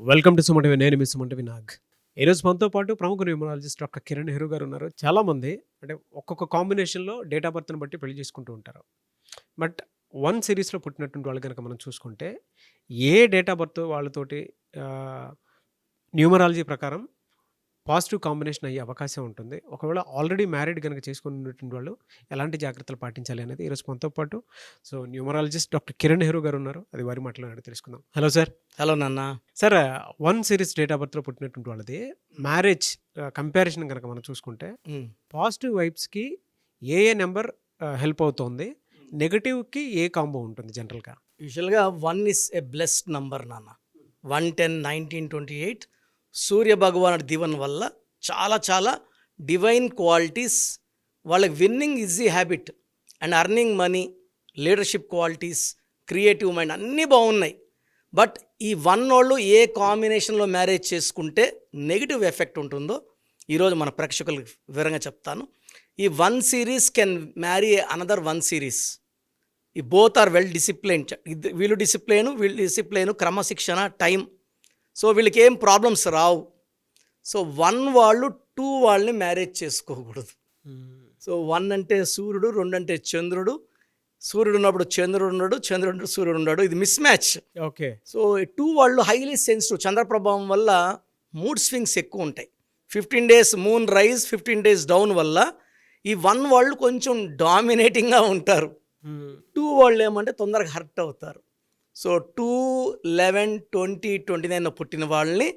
Welcome to Suman TV. నేను మీ Suman TV Nag. ఈరోజు మనతో పాటు ప్రముఖ న్యూమరాలజిస్ట్ డాక్టర్ కిరణ్ నెహ్రూ గారు ఉన్నారు. చాలామంది అంటే ఒక్కొక్క కాంబినేషన్‌లో డేట్ ఆఫ్ బర్త్‌ని బట్టి పెళ్లి చేసుకుంటూ ఉంటారు. బట్ వన్ సిరీస్‌లో పుట్టినటువంటి వాళ్ళు గనక మనం చూసుకుంటే, ఏ డేట్ ఆఫ్ బర్త్ వాళ్ళతోటి ఆహ్, న్యూమరాలజీ ప్రకారం పాజిటివ్ కాంబినేషన్ అయ్యే అవకాశం ఉంటుంది. ఒకవేళ ఆల్రెడీ మ్యారీడ్ గనక చేసుకున్నటువంటి వాళ్ళు ఎలాంటి జాగ్రత్తలు పాటించాలి అనేది ఈరోజు మనతో పాటు న్యూమరాలజిస్ట్ డాక్టర్ కిరణ్ నెహ్రూ గారు ఉన్నారు. అది వారి మాటలో అడిగి తెలుసుకుందాం. Hello sir. హలో నాన్న. Sir, one series date of బర్త్‌లో పుట్టినటువంటి వాళ్ళది మ్యారేజ్ కంపారిజన్ గనక మనం చూసుకుంటే పాజిటివ్ వైబ్స్‌కి ఏ నెంబర్ హెల్ప్ అవుతోంది? నెగెటివ్‌కి ఏ కాంబో ఉంటుంది జనరల్‌గా? యూజువల్గా 1 ఇస్ ఏ బ్లెస్డ్ నంబర్ నాన్న. 110 1928 సూర్య భగవానుడి దీవెన వల్ల చాలా డివైన్ క్వాలిటీస్, వాళ్ళకి winnowing easy habit and earning money, leadership qualities, creative mind అన్నీ బాగున్నాయి. బట్ ఈ 1 వాళ్ళు ఏ కాంబినేషన్లో మ్యారేజ్ చేసుకుంటే నెగిటివ్ ఎఫెక్ట్ ఉంటుందో ఈరోజు మన ప్రేక్షకులకు వివరంగా చెప్తాను. ఈ 1 series can marry another 1 series. ఈ బోత్ ఆర్ వెల్ డిసిప్లైన్డ్. వీళ్ళు డిసిప్లైను, క్రమశిక్షణ, టైం. సో వీళ్ళకి ఏం ప్రాబ్లమ్స్ రావు. సో 1 వాళ్ళు 2 వాళ్ళని మ్యారేజ్ చేసుకోకూడదు. సో 1 అంటే సూర్యుడు, 2 అంటే చంద్రుడు. సూర్యుడు ఉన్నప్పుడు చంద్రుడు ఉండడు, చంద్రుడు ఉన్నప్పుడు సూర్యుడు ఉండడు. ఇది మిస్ మ్యాచ్. ఓకే. సో 2 వాళ్ళు హైలీ సెన్సిటివ్. చంద్ర ప్రభావం వల్ల మూడ్ స్వింగ్స్ ఎక్కువ ఉంటాయి. 15 days moon rise, 15 days down వల్ల ఈ 1 వాళ్ళు కొంచెం డామినేటింగ్గా ఉంటారు. 2 వాళ్ళు ఏమంటే తొందరగా హర్ట్ అవుతారు. సో 2, 11, 20, 29 పుట్టిన వాళ్ళని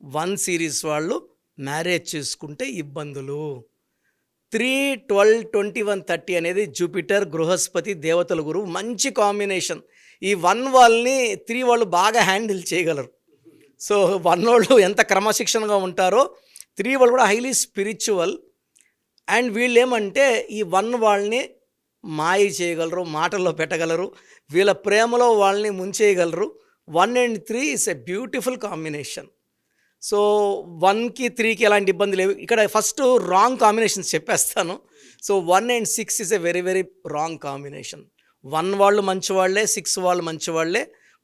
1 సిరీస్ వాళ్ళు మ్యారేజ్ చేసుకుంటే ఇబ్బందులు. 3, 12, 21, 30 అనేది జూపిటర్, బృహస్పతి, దేవతల గురువు, మంచి కాంబినేషన్. ఈ 1 వాళ్ళని 3 వాళ్ళు బాగా హ్యాండిల్ చేయగలరు. సో 1 వాళ్ళు ఎంత క్రమశిక్షణగా ఉంటారో 3 వాళ్ళు కూడా హైలీ స్పిరిచువల్. అండ్ వీళ్ళు ఏమంటే ఈ 1 వాళ్ళని మాయ చేయగలరు, మాటల్లో పెట్టగలరు, వీళ్ళ ప్రేమలో వాళ్ళని ముంచేయగలరు. 1 and 3 is a beautiful combination. So 1కి 3కి ఎలాంటి ఇబ్బంది లేవు. ఇక్కడ ఫస్ట్ రాంగ్ కాంబినేషన్స్ చెప్పేస్తాను. So 1 and 6 is a very wrong combination. 1 వాళ్ళు మంచివాళ్లే, 6 వాళ్ళు మంచివాళ్లే.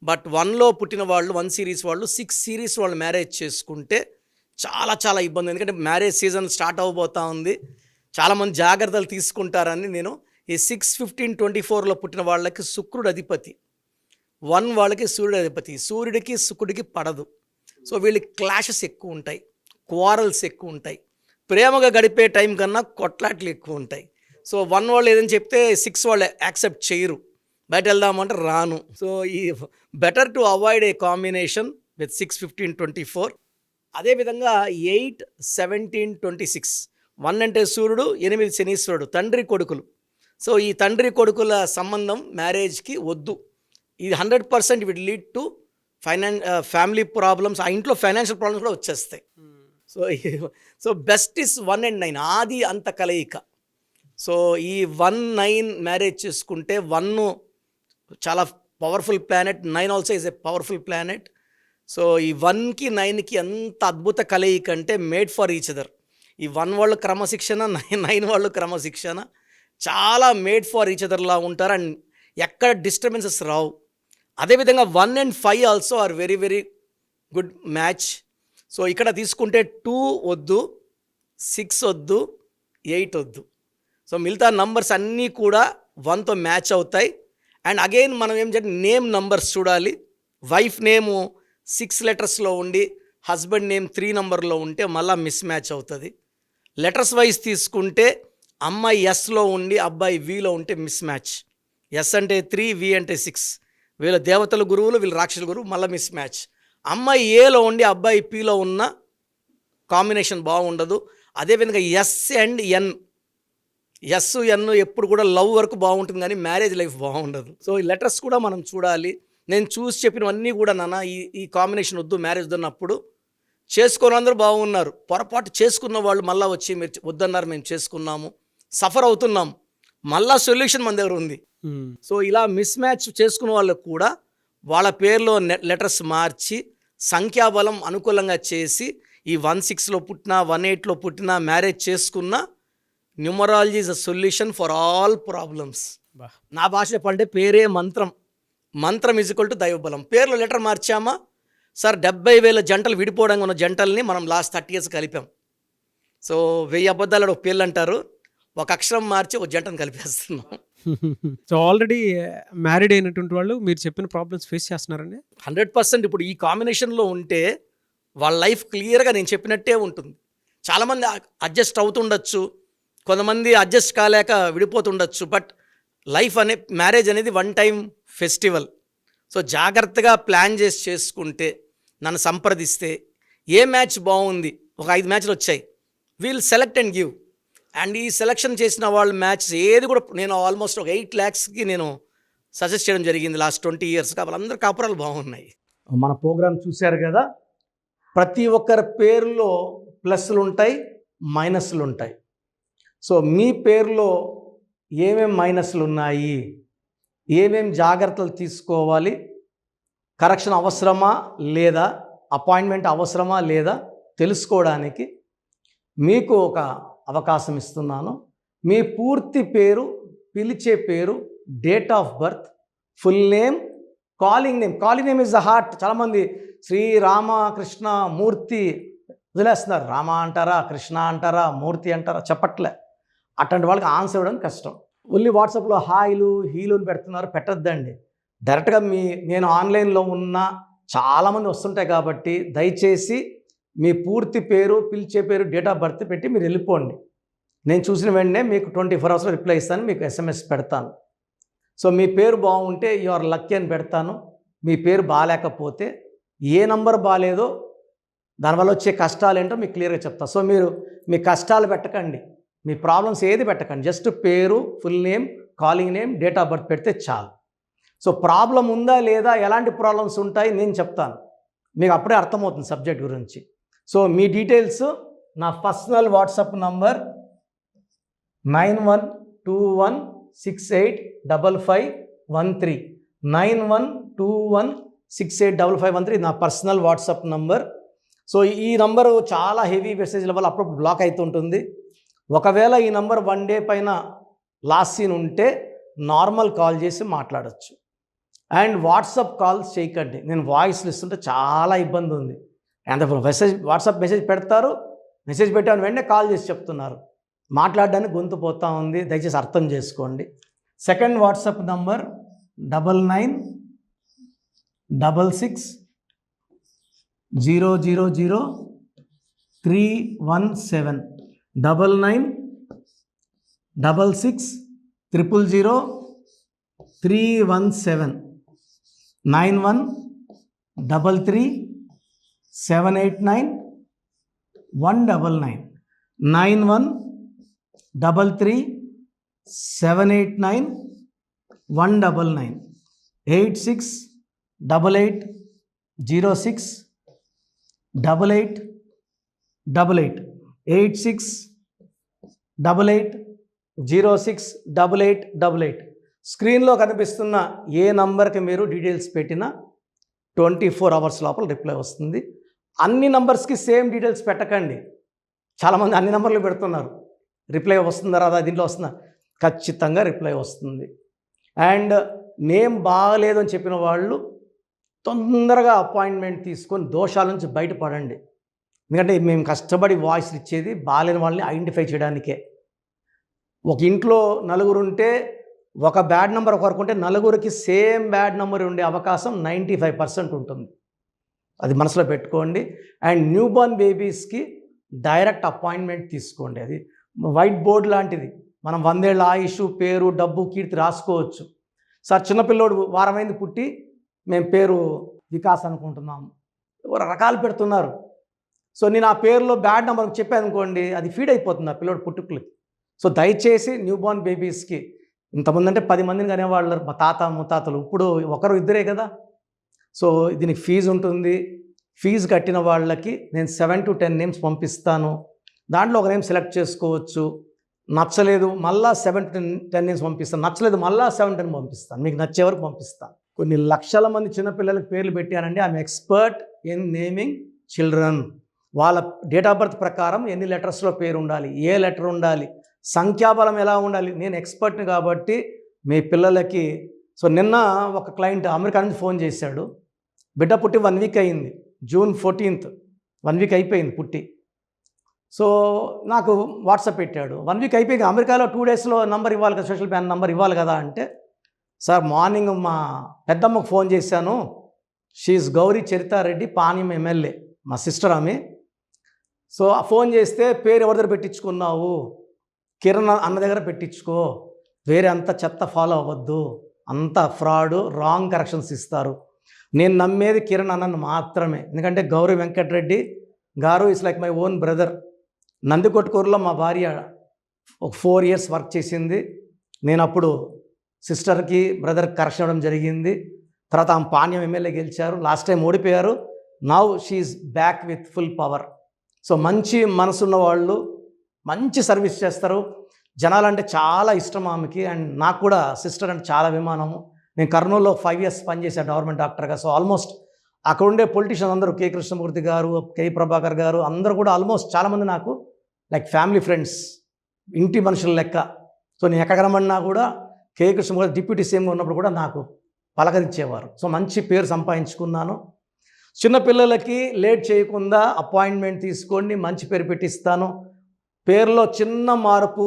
బట్ 1లో పుట్టిన వాళ్ళు, 1 సిరీస్ వాళ్ళు 6 సిరీస్ వాళ్ళు మ్యారేజ్ చేసుకుంటే చాలా ఇబ్బంది. ఎందుకంటే మ్యారేజ్ సీజన్ స్టార్ట్ అవబోతూ ఉంది. చాలామంది జాగ్రత్తలు తీసుకుంటారని నేను ఈ 6, 15, 24లో పుట్టిన వాళ్ళకి శుక్రుడు అధిపతి, 1 వాళ్ళకి సూర్యుడు అధిపతి. సూర్యుడికి శుక్రుడికి పడదు. సో వీళ్ళకి క్లాషెస్ ఎక్కువ ఉంటాయి, క్వారల్స్ ఎక్కువ ఉంటాయి, ప్రేమగా గడిపే టైం కన్నా కొట్లాట్లు ఎక్కువ ఉంటాయి. సో 1 వాళ్ళు ఏదైనా చెప్తే 6 వాళ్ళు యాక్సెప్ట్ చేయరు. బయట వెళ్దామంటే రాను. సో ఈ better to avoid A combination with 6, 15, 24. అదేవిధంగా 8, 17, 26. 1 అంటే సూర్యుడు, 8 శనీశ్వరుడు, తండ్రి కొడుకులు. సో ఈ తండ్రి కొడుకుల సంబంధం మ్యారేజ్కి వద్దు. ఇది 100% విడ్ లీడ్ టు ఫ్యామిలీ ప్రాబ్లమ్స్. ఆ ఇంట్లో ఫైనాన్షియల్ ప్రాబ్లమ్స్ కూడా వచ్చేస్తాయి. సో బెస్ట్ ఇస్ 1 and 9, ఆది అంత కలయిక. సో ఈ 1, 9 మ్యారేజ్ చేసుకుంటే 1 చాలా powerful planet, 9 also is a powerful planet. So ఈ 1కి 9కి ఎంత అద్భుత కలయిక అంటే మేడ్ ఫర్ ఈచ్ అదర్. ఈ 1 వాళ్ళు క్రమశిక్షణ, 9 వాళ్ళు క్రమశిక్షణ, చాలా మేడ్ ఫర్ ఈచ్ అదర్లా ఉంటారు. అండ్ ఎక్కడ డిస్టర్బెన్సెస్ రావు. అదేవిధంగా 1 and 5 also are very good match. So ఇక్కడ తీసుకుంటే 2 వద్దు, 6 వద్దు, 8 వద్దు. సో మిగతా నంబర్స్ అన్నీ కూడా 1తో మ్యాచ్ అవుతాయి. అండ్ అగైన్ మనం ఏం చేయాలి, నేమ్ నంబర్స్ చూడాలి. వైఫ్ నేము 6 లెటర్స్లో ఉండి హస్బెండ్ నేమ్ 3 నంబర్లో ఉంటే మళ్ళీ మిస్ మ్యాచ్ అవుతుంది. లెటర్స్ వైజ్ తీసుకుంటే అమ్మాయి ఎస్లో ఉండి అబ్బాయి విలో ఉంటే మిస్ మ్యాచ్. ఎస్ అంటే 3, వి అంటే 6. వీళ్ళ దేవతల గురువులు, వీళ్ళ రాక్షసుల గురువు, మళ్ళీ మిస్ మ్యాచ్. అమ్మాయి ఏలో ఉండి అబ్బాయి పిలో ఉన్న కాంబినేషన్ బాగుండదు. అదేవిధంగా S and N, S N ఎప్పుడు కూడా లవ్ వరకు బాగుంటుంది కానీ మ్యారేజ్ లైఫ్ బాగుండదు. సో ఈ లెటర్స్ కూడా మనం చూడాలి. నేను చూసి చెప్పినవన్నీ కూడా నాన్న ఈ కాంబినేషన్ వద్దు, మ్యారేజ్ వద్దన్నప్పుడు చేసుకోని అందరూ బాగున్నారు. పొరపాటు చేసుకున్న వాళ్ళు మళ్ళీ వచ్చి మీరు వద్దన్నారు, మేము చేసుకున్నాము, సఫర్ అవుతున్నాం, మళ్ళా సొల్యూషన్ మన దగ్గర ఉంది. సో ఇలా మిస్ మ్యాచ్ చేసుకున్న వాళ్ళకు కూడా వాళ్ళ పేర్లో లెటర్స్ మార్చి సంఖ్యాబలం అనుకూలంగా చేసి ఈ 16లో పుట్టినా 18లో పుట్టినా మ్యారేజ్ చేసుకున్న numerology is a solution for all problems. నా భాష చెప్పాలంటే పేరే మంత్రం. మంత్రం ఈజ్ ఈక్వల్ టు దైవబలం. పేర్లో లెటర్ మార్చామా, సార్ 70,000 జంటలు విడిపోవడంగా ఉన్న జంటల్ని మనం లాస్ట్ 30 ఇయర్స్ కలిపాం. సో 1000 అబద్ధాలు ఒక పేర్లు అంటారు, ఒక అక్షరం మార్చి ఒక జంటను కలిపేస్తున్నాం. సో ఆల్రెడీ మ్యారీడ్ అయినటువంటి వాళ్ళు మీరు చెప్పిన ప్రాబ్లమ్స్ ఫేస్ చేస్తున్నారండి? 100% ఇప్పుడు ఈ కాంబినేషన్లో ఉంటే వాళ్ళ లైఫ్ క్లియర్గా నేను చెప్పినట్టే ఉంటుంది. చాలామంది అడ్జస్ట్ అవుతుండొచ్చు, కొంతమంది అడ్జస్ట్ కాలేక విడిపోతుండొచ్చు. బట్ లైఫ్ మ్యారేజ్ అనేది వన్ టైం ఫెస్టివల్. సో జాగ్రత్తగా ప్లాన్ చేసి చేసుకుంటే, నన్ను సంప్రదిస్తే ఏ మ్యాచ్ బాగుంది, ఒక 5 మ్యాచ్లు వచ్చాయి, we'll select and give. And ఈ సెలెక్షన్ చేసిన వాళ్ళ మ్యాచ్ ఏది కూడా నేను ఆల్మోస్ట్ ఒక 8 lakhsకి నేను సజెస్ట్ చేయడం జరిగింది లాస్ట్ 20 yearsగా. వాళ్ళందరూ కాపురాలు బాగున్నాయి. మన ప్రోగ్రామ్ చూశారు కదా, ప్రతి ఒక్కరి పేరులో ప్లస్లు ఉంటాయి, మైనస్లు ఉంటాయి. సో మీ పేరులో ఏమేం మైనస్లు ఉన్నాయి, ఏమేం జాగ్రత్తలు తీసుకోవాలి, కరెక్షన్ అవసరమా లేదా, అపాయింట్మెంట్ అవసరమా లేదా తెలుసుకోవడానికి మీకు ఒక అవకాశం ఇస్తున్నాను. మీ పూర్తి పేరు, పిలిచే పేరు, date of birth, full name, calling name is the heart. చాలామంది శ్రీరామకృష్ణ మూర్తి వదిలేస్తున్నారు. రామ అంటారా, కృష్ణ అంటారా, మూర్తి అంటారా చెప్పట్లే. అట్లాంటి వాళ్ళకి ఆన్సర్ ఇవ్వడం కష్టం. ఓన్లీ వాట్సాప్లో హాయిలు హీలుని పెడుతున్నారు, పెట్టద్దండి. డైరెక్ట్గా నేను ఆన్లైన్లో ఉన్న చాలామంది వస్తుంటాయి కాబట్టి దయచేసి మీ పూర్తి పేరు, పిలిచే పేరు, డేట్ ఆఫ్ బర్త్ పెట్టి మీరు వెళ్ళిపోండి. నేను చూసిన వెంటనే మీకు 24 hours రిప్లై ఇస్తాను, మీకు SMS పెడతాను. సో మీ పేరు బాగుంటే యు ఆర్ లక్కీ అని పెడతాను. మీ పేరు బాగాలేకపోతే ఏ నంబర్ బాగాలేదో దానివల్ల వచ్చే కష్టాలు ఏంటో మీకు క్లియర్గా చెప్తాను. సో మీరు మీ కష్టాలు పెట్టకండి, మీ ప్రాబ్లమ్స్ ఏది పెట్టకండి, జస్ట్ పేరు, full name, calling name, date of birth పెడితే చాలు. సో ప్రాబ్లం ఉందా లేదా, ఎలాంటి ప్రాబ్లమ్స్ ఉంటాయి నేను చెప్తాను, మీకు అప్పుడే అర్థమవుతుంది సబ్జెక్ట్ గురించి. సో మీ డీటెయిల్స్ నా పర్సనల్ వాట్సాప్ నంబర్ 9121685513 9121685513 నా పర్సనల్ వాట్సాప్ నంబర్. సో ఈ నంబరు చాలా హెవీ మెసేజ్ల వల్ల అప్పుడు బ్లాక్ అవుతుంటుంది. ఒకవేళ ఈ నంబర్ 1 day పైన లాస్ట్ సీన్ ఉంటే నార్మల్ కాల్ చేసి మాట్లాడచ్చు. అండ్ వాట్సాప్ కాల్స్ చేయకండి, నేను వాయిస్లు ఇస్తుంటే చాలా ఇబ్బంది ఉంది. అంత వాట్సాప్ మెసేజ్ పెడతారు, మెసేజ్ పెట్టాను వెంటనే కాల్ చేసి చెప్తున్నారు, మాట్లాడడానికి గొంతు పోతా ఉంది, దయచేసి అర్థం చేసుకోండి. Second WhatsApp number 9966000317 9966000317 9133789199 9133789199 8688068888 8688068888. స్క్రీన్లో కనిపిస్తున్న ఏ నంబర్కి మీరు డీటెయిల్స్ పెట్టినా 24 hours లోపల రిప్లై వస్తుంది. అన్ని నంబర్స్కి సేమ్ డీటెయిల్స్ పెట్టకండి. చాలామంది అన్ని నంబర్లు పెడుతున్నారు, రిప్లై వస్తుందా రాదా, దీంట్లో వస్తుందా, ఖచ్చితంగా రిప్లై వస్తుంది. అండ్ నేమ్ బాగలేదు అని చెప్పిన వాళ్ళు తొందరగా అపాయింట్మెంట్ తీసుకొని దోషాల నుంచి బయటపడండి. ఎందుకంటే మేము కష్టపడి వాయిస్ ఇచ్చేది బాగాలేని వాళ్ళని ఐడెంటిఫై చేయడానికే. ఒక ఇంట్లో 4 ఉంటే ఒక బ్యాడ్ నెంబర్ ఒకరికి ఉంటే 4కి సేమ్ బ్యాడ్ నెంబర్ ఉండే అవకాశం 95% ఉంటుంది. అది మనసులో పెట్టుకోండి. అండ్ న్యూ బోర్న్ బేబీస్కి డైరెక్ట్ అపాయింట్మెంట్ తీసుకోండి. అది వైట్ బోర్డ్ లాంటిది, మనం 100 ఏళ్ళ ఆయుష్, పేరు, డబ్బు, కీర్తి రాసుకోవచ్చు. సార్ చిన్నపిల్లోడు వారమైంది పుట్టి మేము పేరు వికాస్ అనుకుంటున్నాము, రకాలు పెడుతున్నారు. సో నేను ఆ పేరులో బ్యాడ్ నెంబర్ చెప్పాను అనుకోండి, అది ఫీడ్ అయిపోతుంది ఆ పిల్లోడు పుట్టుకులకి. సో దయచేసి న్యూ బోర్న్ బేబీస్కి, ఇంతమంది అంటే 10 మందిని కనేవాళ్ళు మా తాత ముత్తాతలు, ఇప్పుడు ఒకరు ఇద్దరే కదా. సో దీనికి ఫీజు ఉంటుంది. ఫీజు కట్టిన వాళ్ళకి నేను 7 to 10 నేమ్స్ పంపిస్తాను. దాంట్లో ఒక నేమ్ సెలెక్ట్ చేసుకోవచ్చు. నచ్చలేదు మళ్ళా 7 to 10 నేమ్స్ పంపిస్తాను, నచ్చలేదు మళ్ళా 7 to 10 పంపిస్తాను, మీకు నచ్చే వరకు పంపిస్తాను. కొన్ని లక్షల మంది చిన్నపిల్లలకి పేర్లు పెట్టానండి. I'm expert in naming children. వాళ్ళ డేట్ ఆఫ్ బర్త్ ప్రకారం ఎన్ని లెటర్స్లో పేరు ఉండాలి, ఏ లెటర్ ఉండాలి, సంఖ్యాబలం ఎలా ఉండాలి, నేను ఎక్స్పర్ట్ని కాబట్టి మీ పిల్లలకి. సో నిన్న ఒక క్లయింట్ అమెరికా నుంచి ఫోన్ చేశాడు, బిడ్డ పుట్టి 1 వీక్ అయింది. జూన్ 14th 1 వీక్ అయిపోయింది పుట్టి. సో నాకు వాట్సాప్ పెట్టాడు. 1 వీక్ అయిపోయి అమెరికాలో 2 డేస్లో నంబర్ ఇవ్వాలి కదా, సోషల్ ప్లాన్ నంబర్ ఇవ్వాలి కదా అంటే, సార్ మార్నింగ్ మా పెద్దమ్మకు ఫోన్ చేశాను. షీఈస్ గౌరీ చరితారెడ్డి, పాణ్యం ఎమ్మెల్యే, మా సిస్టర్ ఆమె. సో ఆ ఫోన్ చేస్తే పేరు ఎవరి దగ్గర పెట్టించుకున్నావు, కిరణ్ అన్న దగ్గర పెట్టించుకో, వేరే అంత చెత్త ఫాలో అవ్వద్దు, అంత ఫ్రాడ్, రాంగ్ కరెక్షన్స్ ఇస్తారు. నేను నమ్మేది కిరణ్ అన్నను మాత్రమే. ఎందుకంటే గౌరీ వెంకటరెడ్డి గారు is like my own brother. నందికొట్కూరులో మా భార్య ఒక 4 years వర్క్ చేసింది. నేను అప్పుడు సిస్టర్కి బ్రదర్కి కరెక్షన్ ఇవ్వడం జరిగింది. తర్వాత ఆమె పాణ్యం ఎమ్మెల్యే గెలిచారు. లాస్ట్ టైం ఓడిపోయారు. Now she is back with full power. So మంచి మనసున్న వాళ్ళు, మంచి సర్వీస్ చేస్తారు. జనాలంటే చాలా ఇష్టం ఆమెకి. అండ్ నాకు కూడా సిస్టర్ అంటే చాలా అభిమానము. నేను కర్నూలులో 5 years పనిచేశాను గవర్నమెంట్ డాక్టర్గా. సో ఆల్మోస్ట్ అక్కడ ఉండే పొలిటీషియన్స్ అందరూ, కె కృష్ణమూర్తి గారు, కె ప్రభాకర్ గారు, అందరూ కూడా ఆల్మోస్ట్ చాలామంది నాకు లైక్ ఫ్యామిలీ ఫ్రెండ్స్, ఇంటి మనుషుల లెక్క. సో నేను ఎక్కడ కనబడినా కూడా కె కృష్ణమూర్తి డిప్యూటీ సీఎంగా ఉన్నప్పుడు కూడా నాకు పలకరించేవారు. సో మంచి పేరు సంపాదించుకున్నాను. చిన్నపిల్లలకి లేట్ చేయకుండా అపాయింట్మెంట్ తీసుకోండి, మంచి పేరు పెట్టిస్తాను. పేరులో చిన్న మార్పు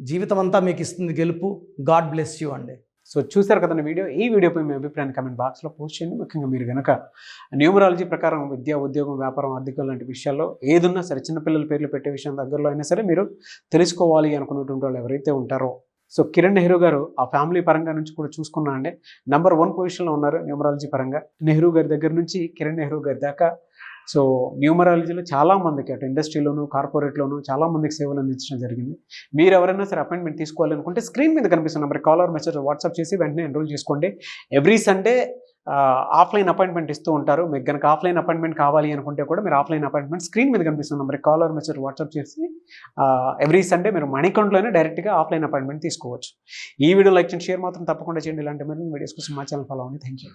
జీవితం అంతా మీకు ఇస్తుంది గెలుపు. గాడ్ బ్లెస్ యూ అండి. సో చూశారు కదండి వీడియో. ఈ వీడియోపై మీ అభిప్రాయాన్ని కమెంట్ బాక్స్లో పోస్ట్ చేయండి. ముఖ్యంగా మీరు కనుక న్యూమరాలజీ ప్రకారం విద్య, ఉద్యోగం, వ్యాపారం, ఆర్థికం లాంటి విషయాల్లో ఏదున్నా సరే, చిన్నపిల్లల పేర్లు పెట్టే విషయం దగ్గరలో అయినా సరే మీరు తెలుసుకోవాలి అనుకున్నటువంటి వాళ్ళు ఎవరైతే ఉంటారో, సో కిరణ్ నెహ్రూ గారు ఆ ఫ్యామిలీ పరంగా నుంచి కూడా చూసుకున్నా అండి నెంబర్ 1 పొజిషన్లో ఉన్నారు న్యూమరాలజీ పరంగా. నెహ్రూ గారి దగ్గర నుంచి కిరణ్ నెహ్రూ గారి దాకా సో న్యూమరాలజీలో చాలామందికి అటు ఇండస్ట్రీలోను, కార్పొరేట్లోను చాలామందికి సేవలు అందించడం జరిగింది. మీరు ఎవరైనా సరే అపాయింట్మెంట్ తీసుకోవాలనుకుంటే స్క్రీన్ మీద కనిపిస్తున్న number call or message WhatsApp చేసి వెంటనే ఎన్రోల్ చేసుకోండి. ఎవ్రీ సండే ఆఫ్లైన్ అపాయింట్మెంట్ ఇస్తూ ఉంటారు. మీకు కనుక ఆఫ్లైన్ అపాయింట్మెంట్ కావాలి అనుకుంటే కూడా మీరు ఆఫ్లైన్ అపాయింట్మెంట్ స్క్రీన్ మీద కనిపిస్తున్న number call or message WhatsApp చేసి ఎవ్రీ సండే మీరు మణికంట్లోనే డైరెక్ట్గా ఆఫ్లైన్ అపాయింట్మెంట్ తీసుకోవచ్చు. ఈ వీడియో లైక్ చేయండి, షేర్ మాత్రం తప్పకుండా చేయండి. ఇలాంటి మరిన్ని వీడియోస్ కోసం మా ఛానల్ ఫాలో అవ్వండి. Thank you.